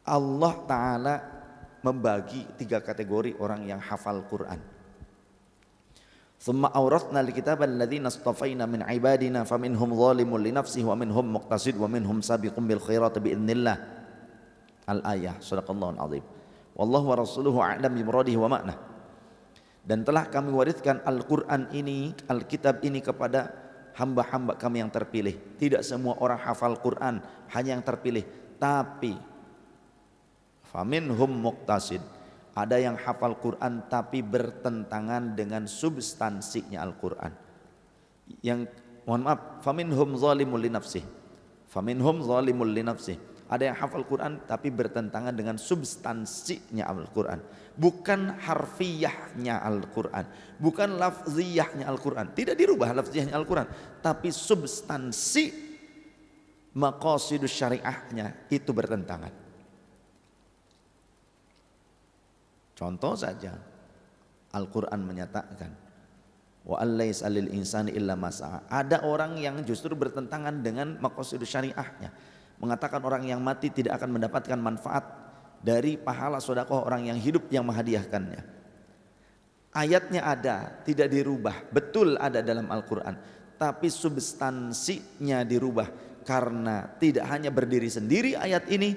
Allah Ta'ala membagi 3 kategori orang yang hafal Quran. Tsumma awrathna al-kitaba alladziina istafaina min ibadina faminhum zalimun li nafsihi wa minhum muqtasid wa minhum sabiqun bil khairati biidznillah. Al-ayah, sadaqallahul azim. Wallahu wa rasuluhu a'lam bi muradihi wa ma'nah. Dan telah kami wariskan Al-Quran ini, Alkitab ini kepada hamba-hamba kami yang terpilih. Tidak semua orang hafal Quran, hanya yang terpilih. Tapi faminhum muqtasid, ada yang hafal Quran tapi bertentangan dengan substansinya Al-Quran. Yang mohon maaf, faminhum zalimul li nafsih. Faminhum zalimul li nafsih. Ada yang hafal Quran tapi bertentangan dengan substansinya Al-Quran, bukan harfiyahnya Al-Quran, bukan lafziyahnya Al-Quran. Tidak dirubah lafziyahnya Al-Quran, tapi substansi maqasidus syariahnya itu bertentangan. Contoh saja, Al-Quran menyatakan wa allaisa lil insani illa ma sa'a. Ada orang yang justru bertentangan dengan maqasidus syariahnya, mengatakan orang yang mati tidak akan mendapatkan manfaat dari pahala sedekah orang yang hidup yang menghadiahkannya. Ayatnya ada, tidak dirubah, betul ada dalam Al-Quran, tapi substansinya dirubah karena tidak hanya berdiri sendiri. Ayat ini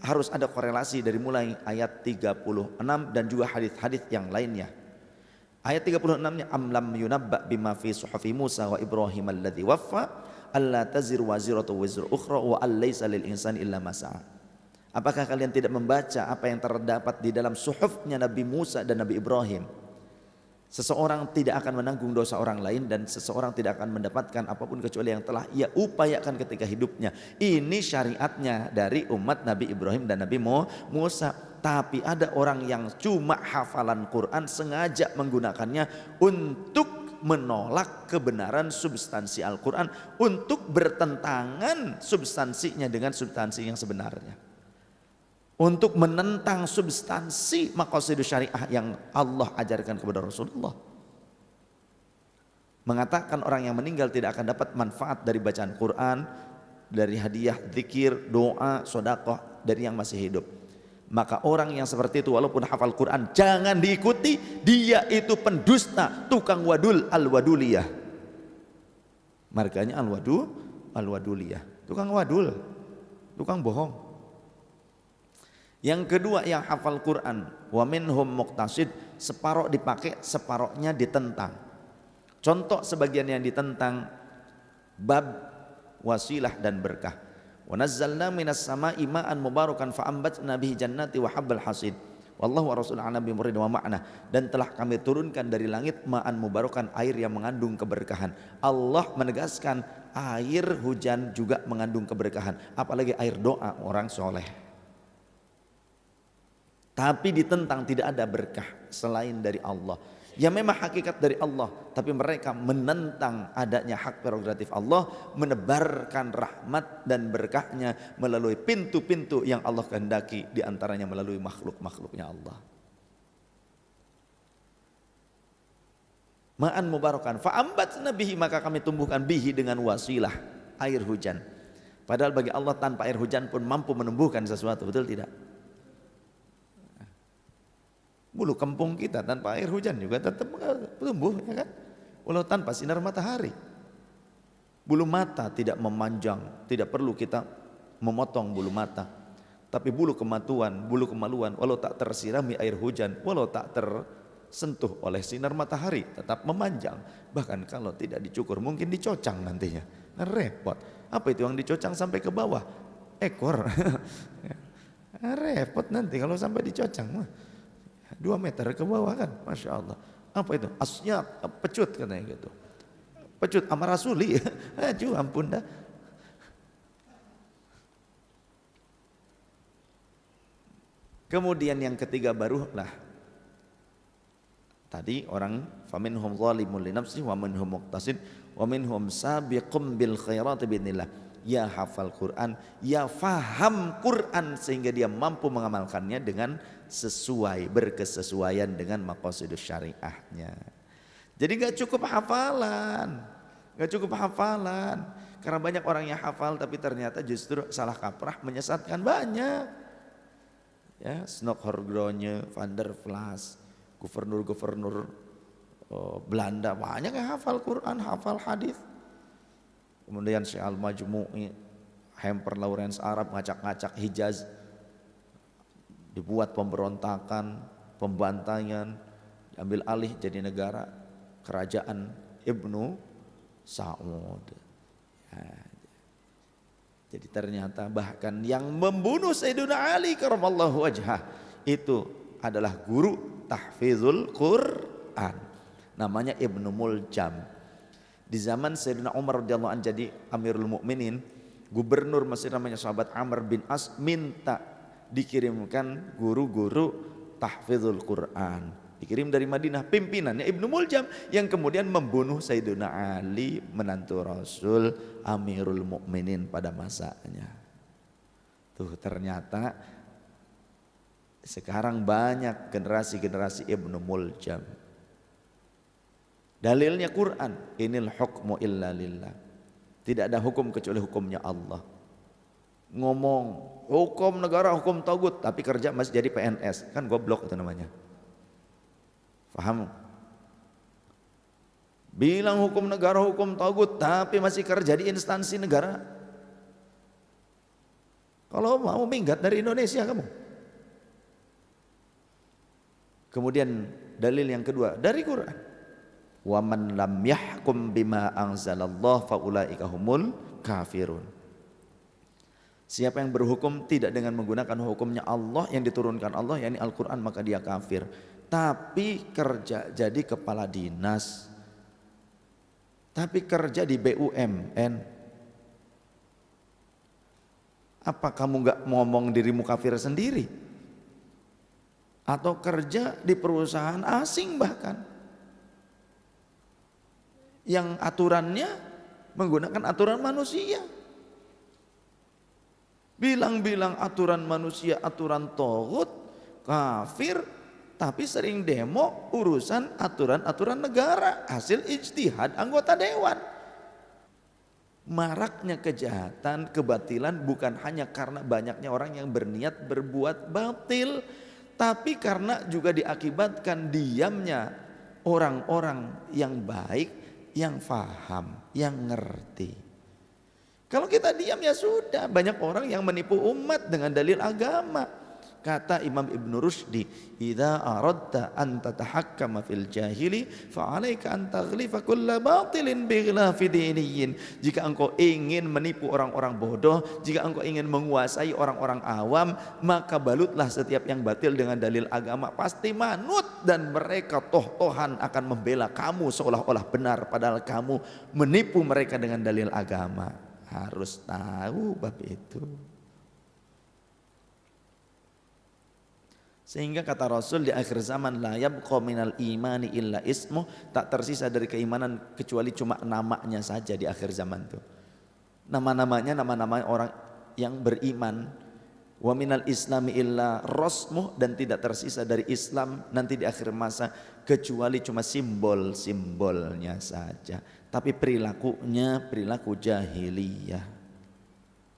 harus ada korelasi dari mulai ayat 36 dan juga hadis-hadis yang lainnya. Ayat 36-nya am lam yunabba bima fi suhufi Musa wa Ibrahim alladzi waffa alla taziru waziratu wizra ukhra wa allaisa lil insani illa ma sa'a. Apakah kalian tidak membaca apa yang terdapat di dalam suhufnya Nabi Musa dan Nabi Ibrahim? Seseorang tidak akan menanggung dosa orang lain dan seseorang tidak akan mendapatkan apapun kecuali yang telah ia upayakan ketika hidupnya. Ini syariatnya dari umat Nabi Ibrahim dan Nabi Musa. Tapi ada orang yang cuma hafalan Quran sengaja menggunakannya untuk menolak kebenaran substansi Al-Quran, untuk bertentangan substansinya dengan substansi yang sebenarnya, untuk menentang substansi maqasidus syariah yang Allah ajarkan kepada Rasulullah. Mengatakan orang yang meninggal tidak akan dapat manfaat dari bacaan Quran, dari hadiah, zikir, doa, sedekah dari yang masih hidup. Maka orang yang seperti itu walaupun hafal Quran jangan diikuti, dia itu pendusta, tukang wadul, al-waduliyah. Marganya al-waduliyah, tukang wadul, tukang bohong. Yang kedua yang hafal Quran, wa minhum muqtasid, separuh dipakai, separuhnya ditentang. Contoh sebagian yang ditentang, bab wasilah dan berkah. Wa nazzalna minas sama'i ma'an mubarakan fa'ambatna bihi jannati wa habbal hasid. Wallahu wa rasul a'lam bi murid wa ma'na. Dan telah kami turunkan dari langit ma'an mubarakan, air yang mengandung keberkahan. Allah menegaskan air hujan juga mengandung keberkahan, apalagi air doa orang soleh. Tapi ditentang tidak ada berkah selain dari Allah. Ya memang hakikat dari Allah, tapi mereka menentang adanya hak prerogatif Allah, menebarkan rahmat dan berkahnya melalui pintu-pintu yang Allah kehendaki, diantaranya melalui makhluk-makhluknya Allah. Ma'an mubarakan fa'ambatna bihi, maka kami tumbuhkan bihi dengan wasilah, air hujan. Padahal bagi Allah tanpa air hujan pun mampu menumbuhkan sesuatu, betul tidak? Bulu kempung kita tanpa air hujan juga tetap tumbuh, ya kan? Walau tanpa sinar matahari. Bulu mata tidak memanjang, tidak perlu kita memotong bulu mata. Tapi bulu kemaluan, walau tak tersirami air hujan, walau tak tersentuh oleh sinar matahari, tetap memanjang. Bahkan kalau tidak dicukur mungkin dicocang nantinya. Repot. Apa itu yang dicocang sampai ke bawah? Ekor. Repot nanti kalau sampai dicocang. 2 meter ke bawah kan, Masya Allah. Apa itu? Asnya pecut katanya gitu. Pecut sama rasuli. Aduh ampun dah. Kemudian yang ketiga barulah tadi orang faminhum zalimun li nafsihi wa minhum muqtasid wa minhum sabiqum bil khairati biidznillah. Ya hafal Quran, ya faham Quran sehingga dia mampu mengamalkannya dengan sesuai, berkesesuaian dengan maqasidus syariahnya. Jadi gak cukup hafalan, karena banyak orang yang hafal tapi ternyata justru salah kaprah, menyesatkan banyak. ya, Snokhoorgronye, Van der Vlas, gubernur-gubernur Belanda banyak yang hafal Quran, hafal hadis. Kemudian Syekh Al-Majmu'i, Hemper Lawrence Arab ngacak-ngacak Hijaz, dibuat pemberontakan, pembantaian, diambil alih jadi negara kerajaan Ibnu Saud. Ya, jadi ternyata bahkan yang membunuh Sayyidina Ali karamallahu wajhah itu adalah guru tahfizul Quran, namanya Ibnu Muljam. Di zaman Sayyidina Umar radhiyallahu anhu jadi Amirul Mukminin, gubernur Mesir namanya sahabat Amr bin As minta dikirimkan guru-guru tahfizul Quran. Dikirim dari Madinah, pimpinannya Ibnu Muljam yang kemudian membunuh Sayyidina Ali menantu Rasul Amirul Mukminin pada masanya. Tuh ternyata sekarang banyak generasi-generasi Ibnu Muljam. Dalilnya Quran, inil hukmu illa lillah. Tidak ada hukum kecuali hukumnya Allah. Ngomong hukum negara, hukum tagut, tapi kerja masih jadi PNS, kan goblok itu namanya. Paham? Bilang hukum negara, hukum tagut, tapi masih kerja di instansi negara. Kalau mau minggat dari Indonesia kamu. Kemudian dalil yang kedua dari Quran. Wa man lam yahkum bima anzalallah faulaika humul kafirun. Siapa yang berhukum tidak dengan menggunakan hukumnya Allah yang diturunkan Allah, yakni Al-Quran, maka dia kafir. Tapi kerja jadi kepala dinas, tapi kerja di BUMN, apa kamu gak ngomong dirimu kafir sendiri? Atau kerja di perusahaan asing bahkan, yang aturannya menggunakan aturan manusia. Bilang-bilang aturan manusia, aturan togut, kafir, tapi sering demo urusan aturan-aturan negara, hasil ijtihad anggota dewan. Maraknya kejahatan, kebatilan bukan hanya karena banyaknya orang yang berniat berbuat batil, tapi karena juga diakibatkan diamnya orang-orang yang baik, yang faham, yang ngerti. Kalau kita diam ya sudah, banyak orang yang menipu umat dengan dalil agama. Kata Imam Ibn Rushdi, "Idza aradta an tatahakkama fil jahili fa 'alaika an taghlifa kulla batilin bi khilafi diniyin." Jika engkau ingin menipu orang-orang bodoh, jika engkau ingin menguasai orang-orang awam, maka balutlah setiap yang batil dengan dalil agama, pasti manut, dan mereka toh-tohan akan membela kamu seolah-olah benar padahal kamu menipu mereka dengan dalil agama. Harus tahu bab itu. Sehingga kata Rasul di akhir zaman, la yabqa minal imani illa ismuh, tak tersisa dari keimanan kecuali cuma namanya saja di akhir zaman itu. Nama-namanya nama-nama orang yang beriman. Wa minal islami illa rasmuh, dan tidak tersisa dari Islam nanti di akhir masa kecuali cuma simbol-simbolnya saja. Tapi perilakunya perilaku jahiliyah.